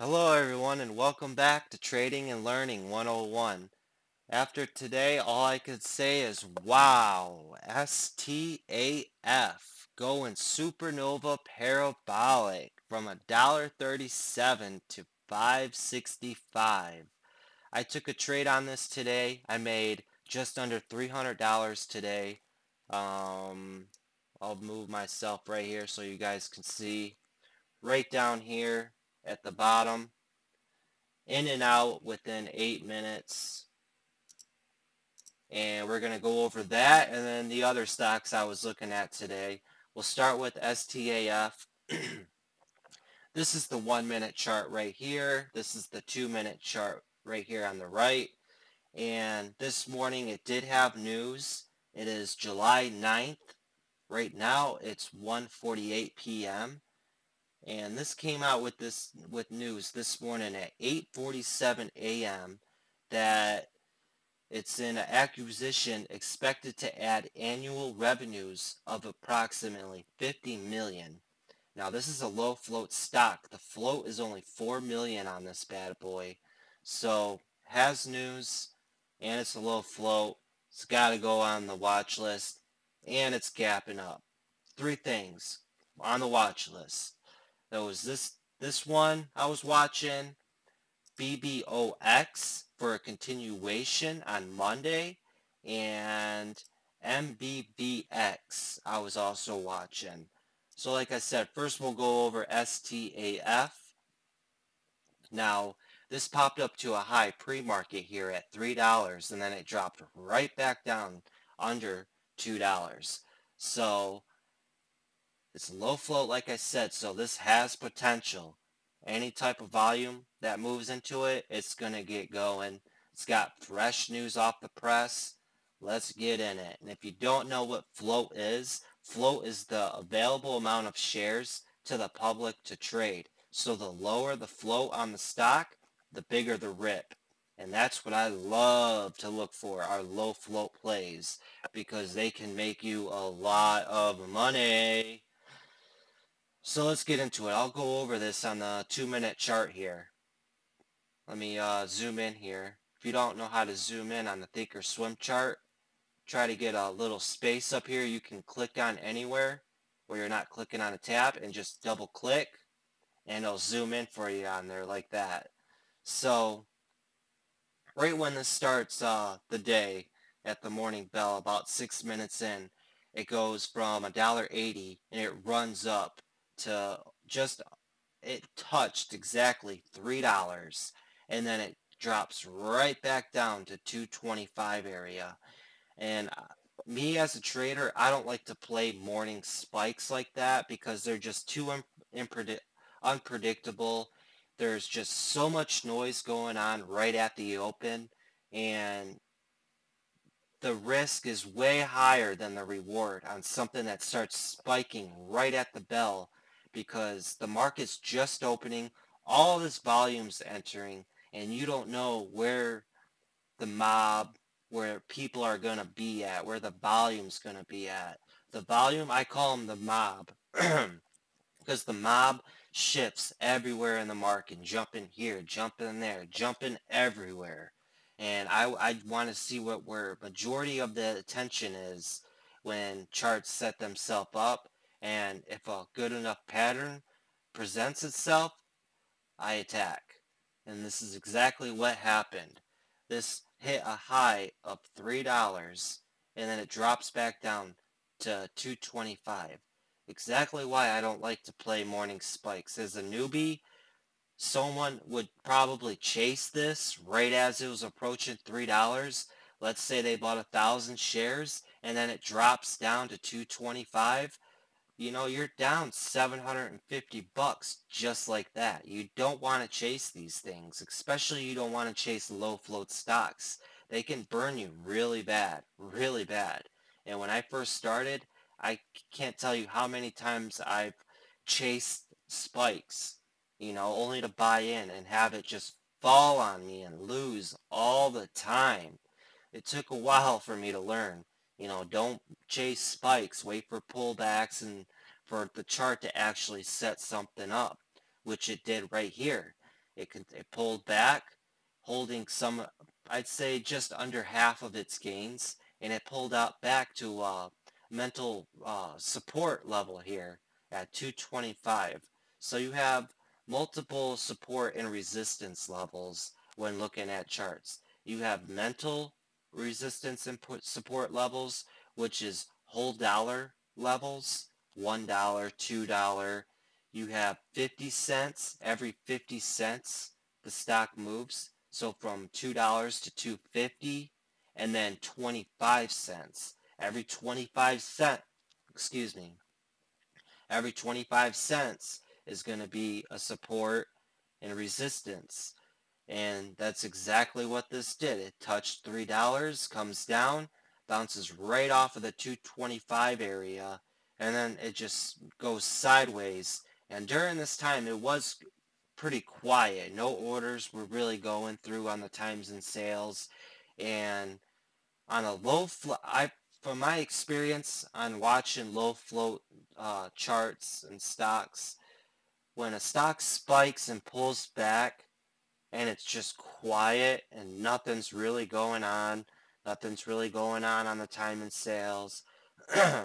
Hello everyone and welcome back to Trading and Learning 101. After today, all I could say is wow, STAF, going supernova parabolic from $1.37 to 5.65. I took a trade on this today. I made just under $300 today. I'll move myself right here so you guys can see. Right down here at the bottom, in and out within 8 minutes, and we're going to go over that and then the other stocks I was looking at today. We'll start with STAF. This is the 1 minute chart right here. This is the 2 minute chart right here on the right, and this morning it did have news. It is July 9th. Right now it's 1:48 p.m. and this came out with news this morning at 8:47 a.m. that it's an acquisition expected to add annual revenues of approximately 50 million. Now this is a low float stock. The float is only 4 million on this bad boy. So has news and it's a low float. It's got to go on the watch list and it's gapping up. Three things on the watch list. There was this one I was watching, BBOX, for a continuation on Monday, and MBBX I was also watching. So like I said, first we'll go over STAF. Now this popped up to a high pre-market here at $3 and then it dropped right back down under $2. So it's low float, like I said, so this has potential. Any type of volume that moves into it, it's going to get going. It's got fresh news off the press. Let's get in it. And if you don't know what float is the available amount of shares to the public to trade. So the lower the float on the stock, the bigger the rip. And that's what I love to look for, our low float plays, because they can make you a lot of money. So let's get into it. I'll go over this on the 2 minute chart here. Let me zoom in here. If you don't know how to zoom in on the Thinkorswim chart, try to get a little space up here you can click on anywhere where you're not clicking on a tab, and just double click and it'll zoom in for you on there like that. So right when this starts the day at the morning bell, about 6 minutes in, it goes from $1.80 and it runs up to it touched exactly $3 and then it drops right back down to 225 area. And me as a trader, I don't like to play morning spikes like that because they're just too unpredictable. There's just so much noise going on right at the open, and the risk is way higher than the reward on something that starts spiking right at the bell, because the market's just opening, all this volume's entering, and you don't know where the mob, where people are going to be at, where the volume's going to be at. The volume, I call them the mob, because the mob shifts everywhere in the market, jumping here, jumping there, jumping everywhere. And I want to see where majority of the attention is when charts set themselves up. And if a good enough pattern presents itself, I attack. And this is exactly what happened. This hit a high of $3 and then it drops back down to 225. Exactly why I don't like to play morning spikes. As a newbie, someone would probably chase this right as it was approaching $3. Let's say they bought 1,000 shares and then it drops down to 225. You're down $750 just like that. You don't want to chase these things, especially you don't want to chase low float stocks. They can burn you really bad, really bad. And when I first started, I can't tell you how many times I've chased spikes, only to buy in and have it just fall on me and lose all the time. It took a while for me to learn. Don't chase spikes. Wait for pullbacks and for the chart to actually set something up, which it did right here. It pulled back, holding some, I'd say just under half of its gains, and it pulled out back to mental support level here at 225. So you have multiple support and resistance levels when looking at charts. You have mental resistance and support levels, which is whole dollar levels, $1, $2. You have 50 cents. Every 50 cents the stock moves. So from $2 to 250, and then 25 cents. Every 25 cent, excuse me, every 25 cents is going to be a support and resistance. And that's exactly what this did. It touched $3, comes down, bounces right off of the 225 area, and then it just goes sideways. And during this time, it was pretty quiet. No orders were really going through on the times and sales. And on a low float, from my experience on watching low float charts and stocks, when a stock spikes and pulls back, and it's just quiet and nothing's really going on. Nothing's really going on the time and sales.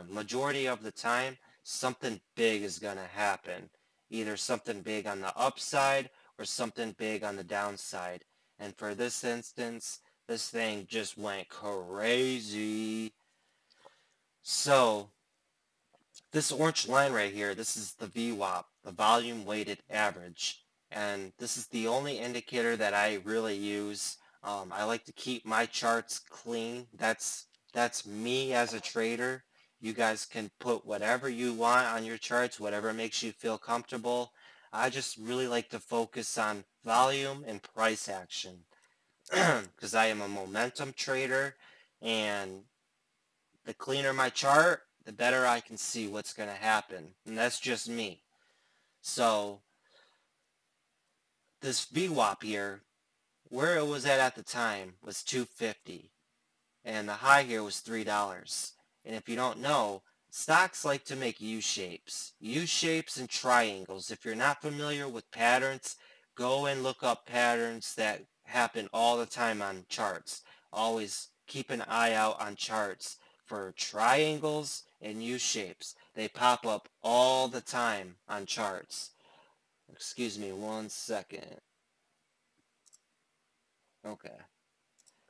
Majority of the time, something big is going to happen. Either something big on the upside or something big on the downside. And for this instance, this thing just went crazy. So this orange line right here, this is the VWAP, the volume weighted average. And this is the only indicator that I really use. I like to keep my charts clean. That's me as a trader. You guys can put whatever you want on your charts, whatever makes you feel comfortable. I just really like to focus on volume and price action because I am a momentum trader, and the cleaner my chart, the better I can see what's going to happen. And that's just me. So this VWAP here, where it was at the time was 250, and the high here was $3. And if you don't know, stocks like to make U-shapes. U-shapes and triangles. If you're not familiar with patterns, go and look up patterns that happen all the time on charts. Always keep an eye out on charts for triangles and U-shapes. They pop up all the time on charts. Excuse me 1 second. Okay.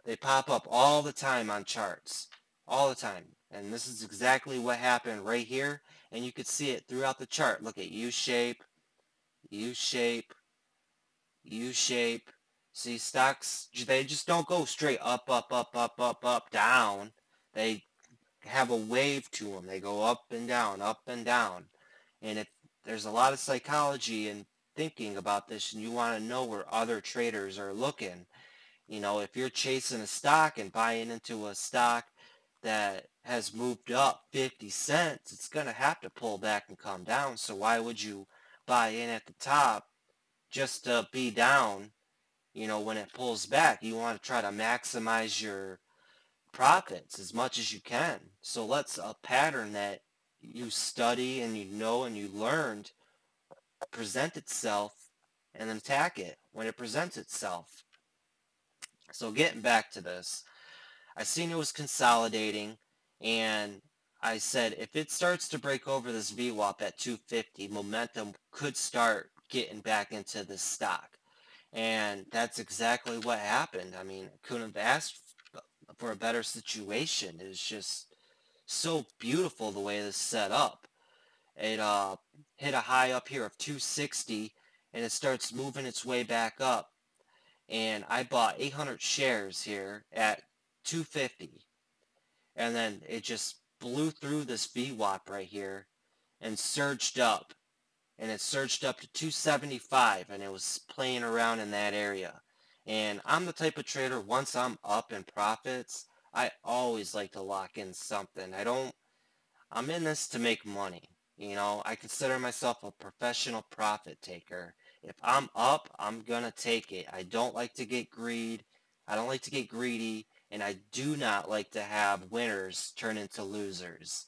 They pop up all the time on charts. All the time. And this is exactly what happened right here. And you could see it throughout the chart. Look at U-shape, U-shape, U-shape. See, stocks, they just don't go straight up, up, up, up, up, up, down. They have a wave to them. They go up and down, up and down. And if there's a lot of psychology and thinking about this, and you want to know where other traders are looking, you know, if you're chasing a stock and buying into a stock that has moved up 50 cents, it's going to have to pull back and come down. So why would you buy in at the top just to be down, you know, when it pulls back? You want to try to maximize your profits as much as you can. So let's a pattern that you study and you know and you learned present itself, and then attack it when it presents itself. So getting back to this, I seen it was consolidating, and I said if it starts to break over this VWAP at 250, momentum could start getting back into this stock. And that's exactly what happened. I mean, I couldn't have asked for a better situation. It's just so beautiful the way this set up. It hit a high up here of 260, and it starts moving its way back up. And I bought 800 shares here at 250. And then it just blew through this VWAP right here and surged up. And it surged up to 275, and it was playing around in that area. And I'm the type of trader, once I'm up in profits, I always like to lock in something. I'm in this to make money. You know, I consider myself a professional profit taker. If I'm up, I'm gonna take it. I don't like to get greedy, and I do not like to have winners turn into losers.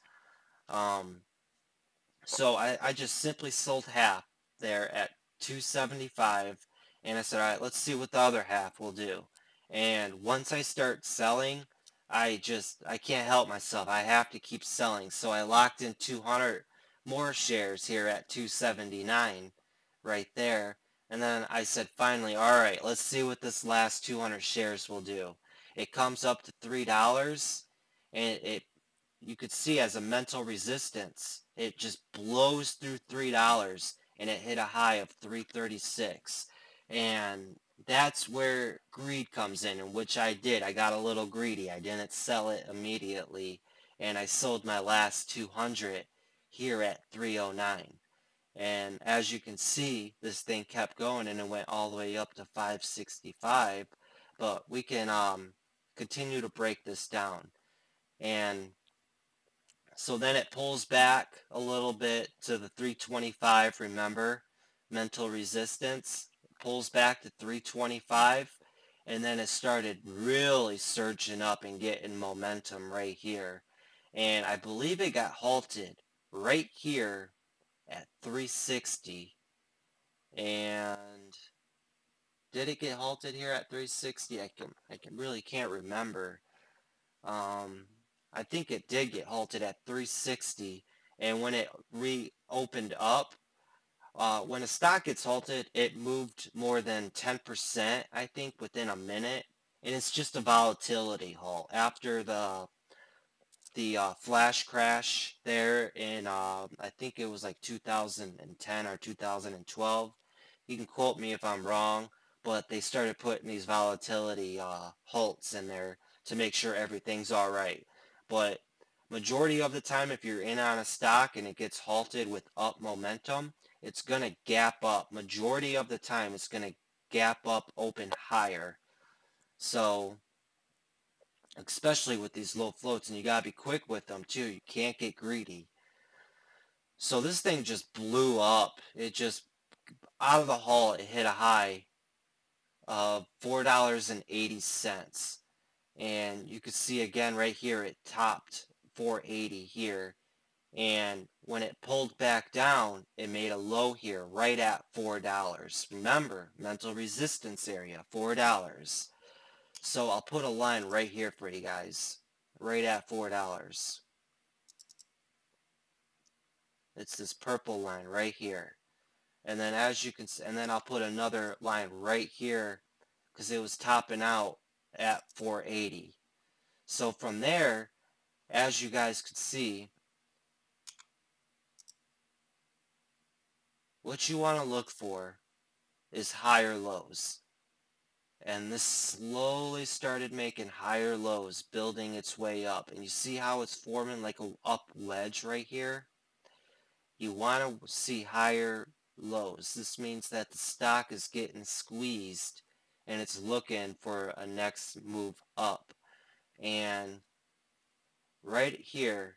So I just simply sold half there at 275, And I said, all right, let's see what the other half will do. And once I start selling, I can't help myself. I have to keep selling. So I locked in 200 more shares here at 279 right there. And then I said, finally, all right, let's see what this last 200 shares will do. It comes up to $3, and you could see as a mental resistance, it just blows through $3, and it hit a high of 336. And that's where greed comes in which I did. I got a little greedy. I didn't sell it immediately, and I sold my last 200 here at 309. And as you can see, this thing kept going, and it went all the way up to 565. But we can continue to break this down. And so then it pulls back a little bit to the 325, remember, mental resistance. It pulls back to 325, and then it started really surging up and getting momentum right here. And I believe it got halted right here at 360. And did it get halted here at 360? I really can't remember. I think it did get halted at 360, and when it reopened up, when a stock gets halted, it moved more than 10%, I think, within a minute, and it's just a volatility halt. After the flash crash there in, I think it was like 2010 or 2012, you can quote me if I'm wrong, but they started putting these volatility halts in there to make sure everything's all right. But majority of the time, if you're in on a stock and it gets halted with up momentum, it's going to gap up. Majority of the time, it's going to gap up, open higher. So especially with these low floats, and you gotta be quick with them too. You can't get greedy. So this thing just blew up. It just, out of the hall, it hit a high of $4.80. And you can see again right here, it topped 480 here. And when it pulled back down, it made a low here right at $4. Remember, mental resistance area, $4. So I'll put a line right here for you guys, right at $4. It's this purple line right here. And then as you can see, and then I'll put another line right here because it was topping out at 480. So from there, as you guys could see, what you want to look for is higher lows. And this slowly started making higher lows, building its way up. And you see how it's forming like a up wedge right here? You want to see higher lows. This means that the stock is getting squeezed and it's looking for a next move up. And right here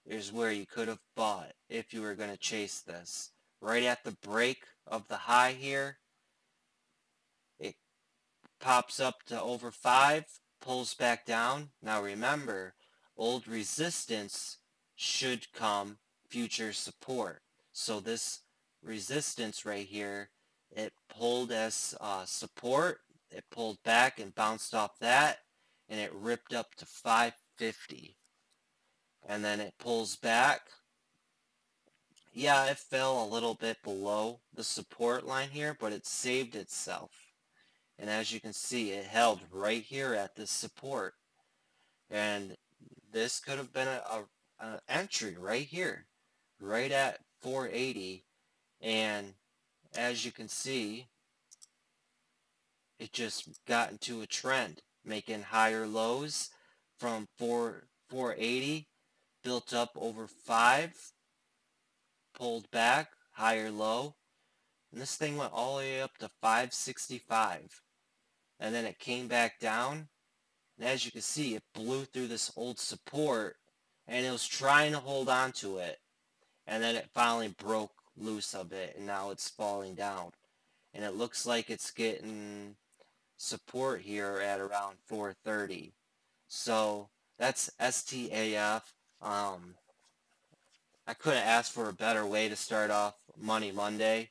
is where you could have bought if you were going to chase this. Right at the break of the high here, it pops up to over 5, pulls back down. Now remember, old resistance should come future support. So this resistance right here, it pulled as support. It pulled back and bounced off that, and it ripped up to 550. And then it pulls back. Yeah, it fell a little bit below the support line here, but it saved itself. And as you can see, it held right here at this support. And this could have been an entry right here, right at 480. And as you can see, it just got into a trend, making higher lows from 480, built up over 5, pulled back, higher low. And this thing went all the way up to 565. And then it came back down. And as you can see, it blew through this old support, and it was trying to hold on to it. And then it finally broke loose a bit, and now it's falling down. And it looks like it's getting support here at around 430. So that's STAF. I couldn't ask for a better way to start off Money Monday.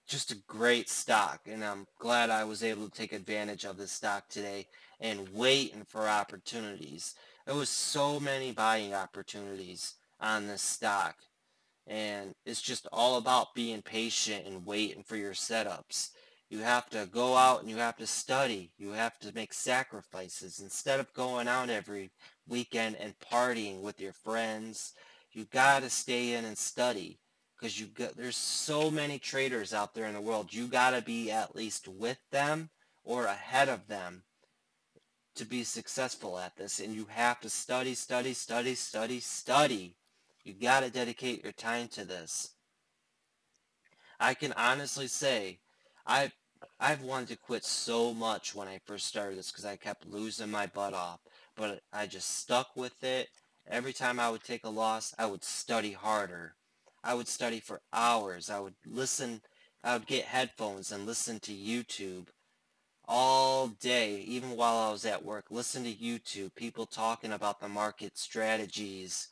just a great stock, and I'm glad I was able to take advantage of this stock today and waiting for opportunities. There was so many buying opportunities on this stock, and it's just all about being patient and waiting for your setups. You have to go out and you have to study. You have to make sacrifices. Instead of going out every weekend and partying with your friends, you got to stay in and study, because there's so many traders out there in the world. You got to be at least with them or ahead of them to be successful at this, and you have to study, study, study, study, study. You got to dedicate your time to this. I can honestly say I've I've wanted to quit so much when I first started this, because I kept losing my butt off, but I just stuck with it. Every time I would take a loss, I would study harder. I would study for hours. I would get headphones and listen to YouTube all day, even while I was at work. Listen to YouTube, people talking about the market strategies,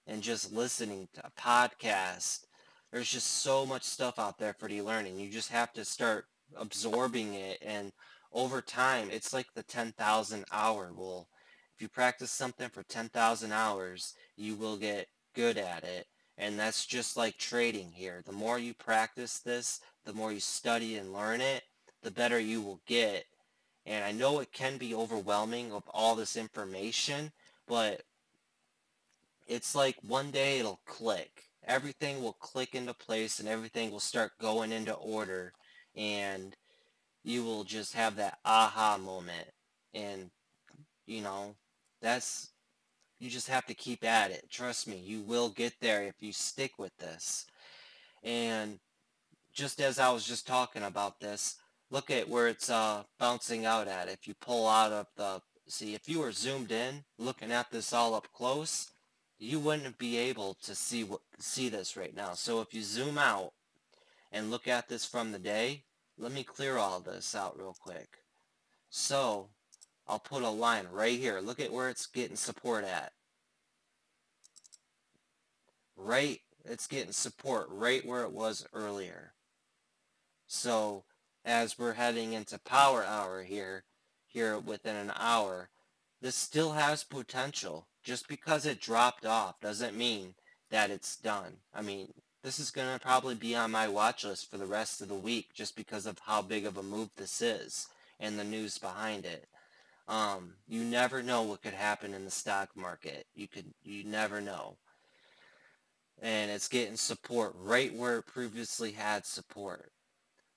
and just listening to podcasts. There's just so much stuff out there for you learning. You just have to start absorbing it, and over time, it's like the 10,000 hour rule. If you practice something for 10,000 hours, you will get good at it. And that's just like trading here. The more you practice this, the more you study and learn it, the better you will get. And I know it can be overwhelming with all this information, but it's like one day it'll click. Everything will click into place and everything will start going into order, and you will just have that aha moment. And, you know, that's, you just have to keep at it. Trust me, you will get there if you stick with this. And just as I was just talking about this, look at where it's bouncing out at. If you pull out of the, see, if you were zoomed in, looking at this all up close, you wouldn't be able to see this right now. So if you zoom out and look at this from the day, let me clear all this out real quick. So I'll put a line right here. Look at where it's getting support at. Right, it's getting support right where it was earlier. So as we're heading into power hour here within an hour, this still has potential. Just because it dropped off doesn't mean that it's done. I mean, this is going to probably be on my watch list for the rest of the week, just because of how big of a move this is and the news behind it. You never know what could happen in the stock market. You never know. And it's getting support right where it previously had support.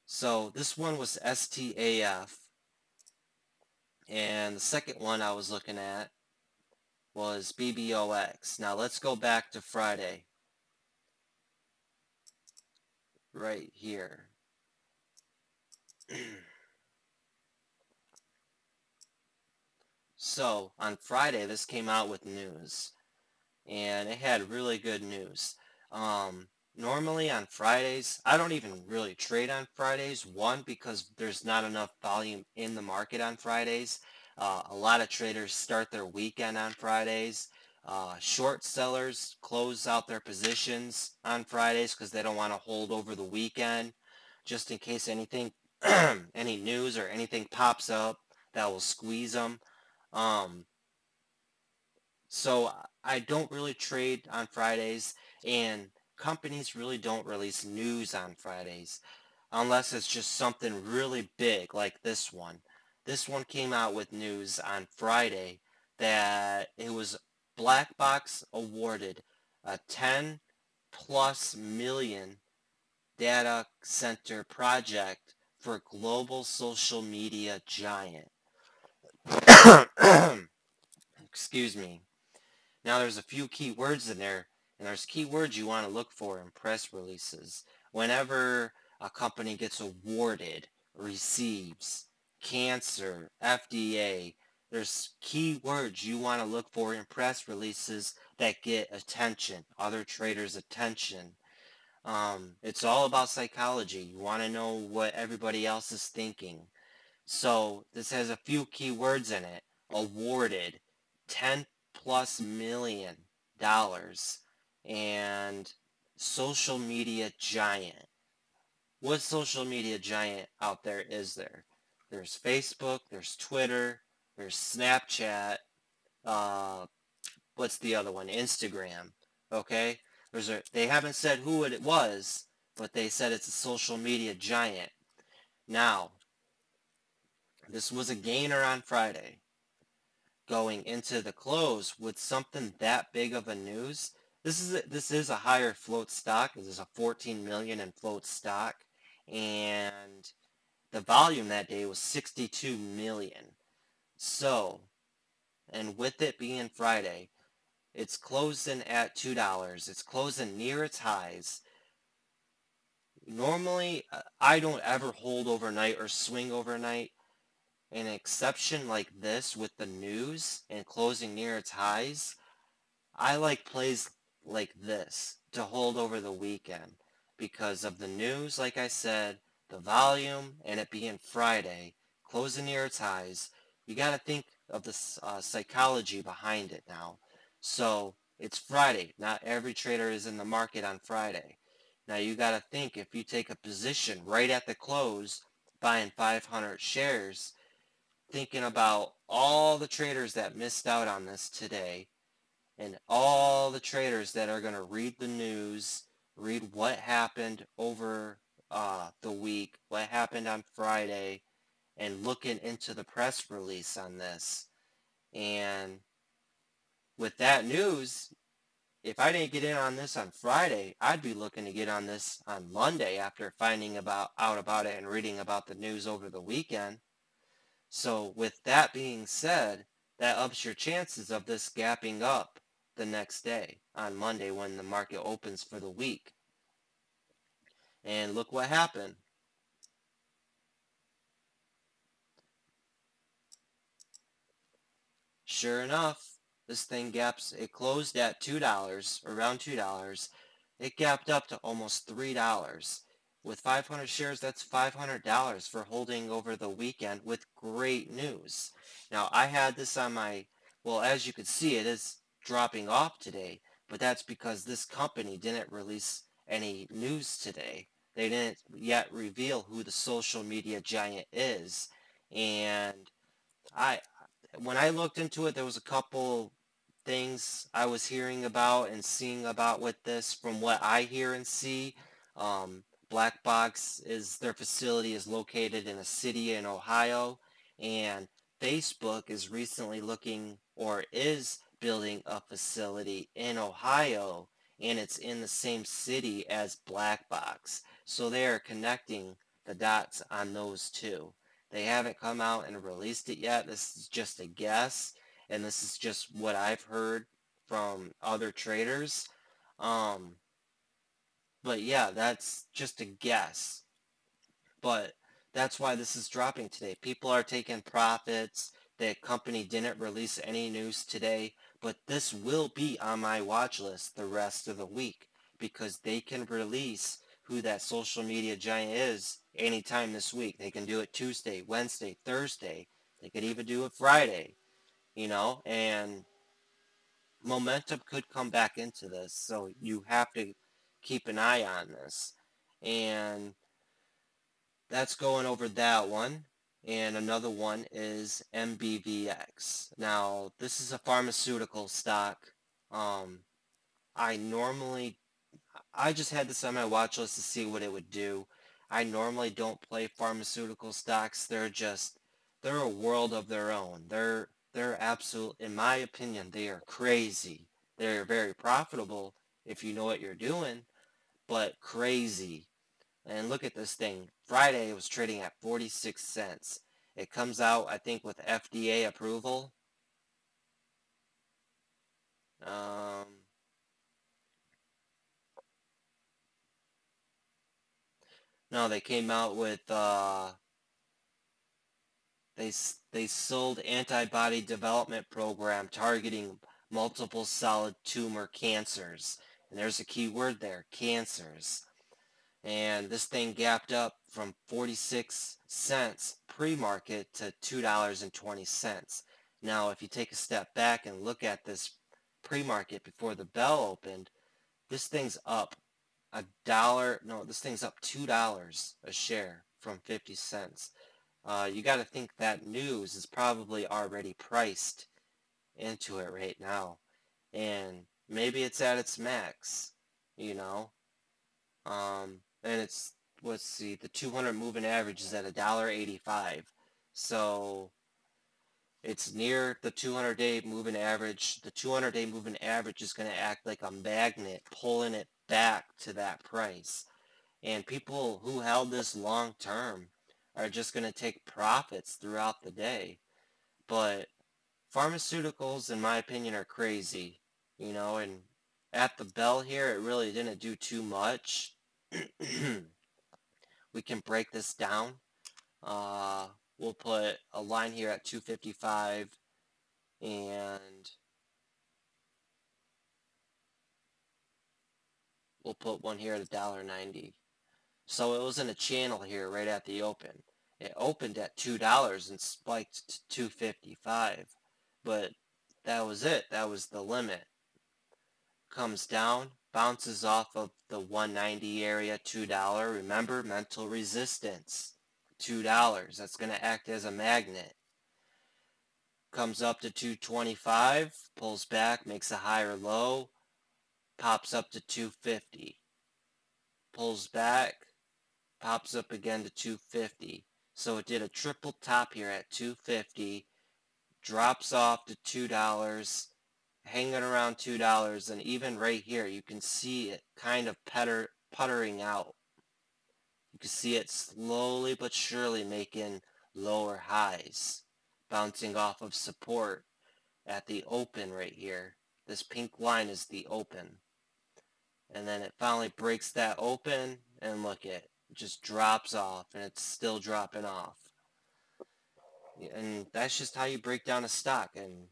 So this one was STAF, and the second one I was looking at was BBOX. Now let's go back to Friday, right here. So on Friday, this came out with news, and it had really good news. Normally on Fridays, I don't even really trade on Fridays. One, because there's not enough volume in the market on Fridays. A lot of traders start their weekend on Fridays. Short sellers close out their positions on Fridays because they don't want to hold over the weekend, just in case anything, any news or anything pops up that will squeeze them. So I don't really trade on Fridays, and companies really don't release news on Fridays unless it's just something really big like this one. This one came out with news on Friday that it was Black Box awarded a 10 plus million data center project for global social media giant. Excuse me. Now there's a few key words in there, and there's key words you want to look for in press releases. Whenever a company gets awarded, receives, cancer, FDA, there's key words you want to look for in press releases that get attention, other traders' attention. It's all about psychology. You want to know what everybody else is thinking. So this has a few key words in it. Awarded, 10 plus million dollars, and social media giant. what social media giant out there is there? There's Facebook, there's Twitter, there's Snapchat, uh, what's the other one? Instagram. Okay? They haven't said who it was, but they said it's a social media giant. Now, this was a gainer on Friday. Going into the close with something that big of a news, this is a higher float stock. This is a 14 million in float stock, and the volume that day was 62 million. So, and with it being Friday, it's closing at $2. It's closing near its highs. Normally, I don't ever hold overnight or swing overnight. An exception like this with the news and closing near its highs, I like plays like this to hold over the weekend because of the news, like I said, the volume, and it being Friday, closing near its highs. You got to think of the psychology behind it now. So it's Friday. Not every trader is in the market on Friday. Now you got to think if you take a position right at the close, buying 500 shares, thinking about all the traders that missed out on this today and all the traders that are going to read the news, read what happened over the week, what happened on Friday, and looking into the press release on this. And with that news, if I didn't get in on this on Friday, I'd be looking to get on this on Monday after finding out about it and reading about the news over the weekend. So with that being said, that ups your chances of this gapping up the next day on Monday when the market opens for the week. And look what happened. Sure enough, this thing it closed at $2, around $2. It gapped up to almost $3. With 500 shares, that's $500 for holding over the weekend with great news. Now, I had this on well, as you can see, it is dropping off today, but that's because this company didn't release any news today. They didn't yet reveal who the social media giant is. And I, when I looked into it, there was a couple things I was hearing about and seeing about with this from what I hear and see. Black Box their facility is located in a city in Ohio, and Facebook is recently looking or is building a facility in Ohio, and it's in the same city as Black Box. So they are connecting the dots on those two. They haven't come out and released it yet. This is just a guess, and this is just what I've heard from other traders. But yeah, that's just a guess. But that's why this is dropping today. People are taking profits. The company didn't release any news today, but this will be on my watch list the rest of the week because they can release who that social media giant is anytime this week. They can do it Tuesday, Wednesday, Thursday. They could even do it Friday, and momentum could come back into this. So you have to keep an eye on this. And that's going over that one. And another one is MBVX. Now, this is a pharmaceutical stock. Um, I just had this on my watch list to see what it would do. I normally don't play pharmaceutical stocks. They're a world of their own. They're absolute, in my opinion, they are crazy. They're very profitable if you know what you're doing, but crazy. And look at this thing. Friday it was trading at 46 cents. It comes out, I think, with FDA approval. No, they came out with they sold antibody development program targeting multiple solid tumor cancers. And there's a key word there, cancers. And this thing gapped up from 46 cents pre-market to $2.20. Now, if you take a step back and look at this pre-market before the bell opened, this thing's up. $1. No, this thing's up $2 a share from 50 cents. You got to think that news is probably already priced into it right now, and maybe it's at its max, you know. And it's, let's see, the 200 moving average is at $1.85, so it's near the 200-day moving average. The 200-day moving average is going to act like a magnet, pulling it back to that price. And people who held this long term are just going to take profits throughout the day. But pharmaceuticals, in my opinion, are crazy, you know, and at the bell here, it really didn't do too much. We can break this down. We'll put a line here at 255, and we'll put one here at $1.90. So it was in a channel here right at the open. It opened at $2 and spiked to $2.55, but that was it. That was the limit. Comes down, bounces off of the 190 area, $2. Remember, mental resistance, $2. That's going to act as a magnet. Comes up to 225, pulls back, makes a higher low, pops up to 250. Pulls back, pops up again to 250. So it did a triple top here at 250, drops off to $2, hanging around $2, and even right here you can see it kind of puttering out. You can see it slowly but surely making lower highs, bouncing off of support at the open right here. This pink line is the open. And then it finally breaks that open, and look, it just drops off, and it's still dropping off. And that's just how you break down a stock, and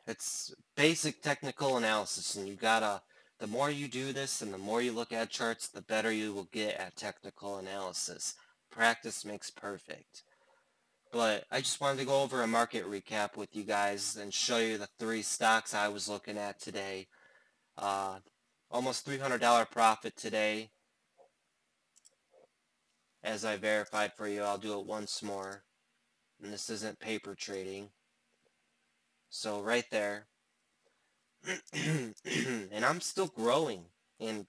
it's basic technical analysis, and you gotta, the more you do this and the more you look at charts, the better you will get at technical analysis. Practice makes perfect. But I just wanted to go over a market recap with you guys and show you the 3 stocks I was looking at today. Almost $300 profit today. As I verified for you, I'll do it once more. And this isn't paper trading. So right there. And I'm still growing and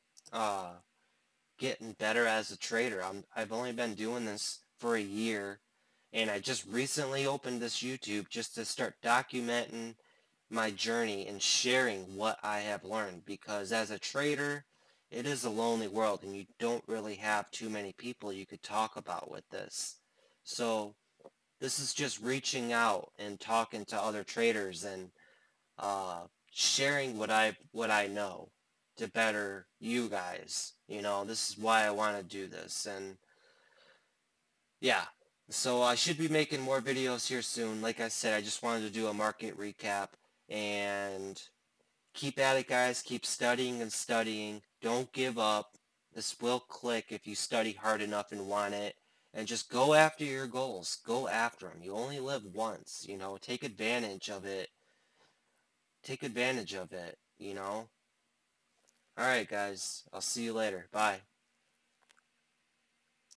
getting better as a trader. I've only been doing this for a year, and I just recently opened this YouTube just to start documenting my journey and sharing what I have learned, because as a trader, it is a lonely world and you don't really have too many people you could talk about with this. So this is just reaching out and talking to other traders and sharing what I know to better you guys. You know, this is why I want to do this. And yeah, so I should be making more videos here soon. Like I said, I just wanted to do a market recap, and keep at it, guys. Keep studying and studying. Don't give up. This will click if you study hard enough and want it. And just go after your goals. Go after them. You only live once, you know. Take advantage of it. Take advantage of it, you know. Alright, guys. I'll see you later. Bye.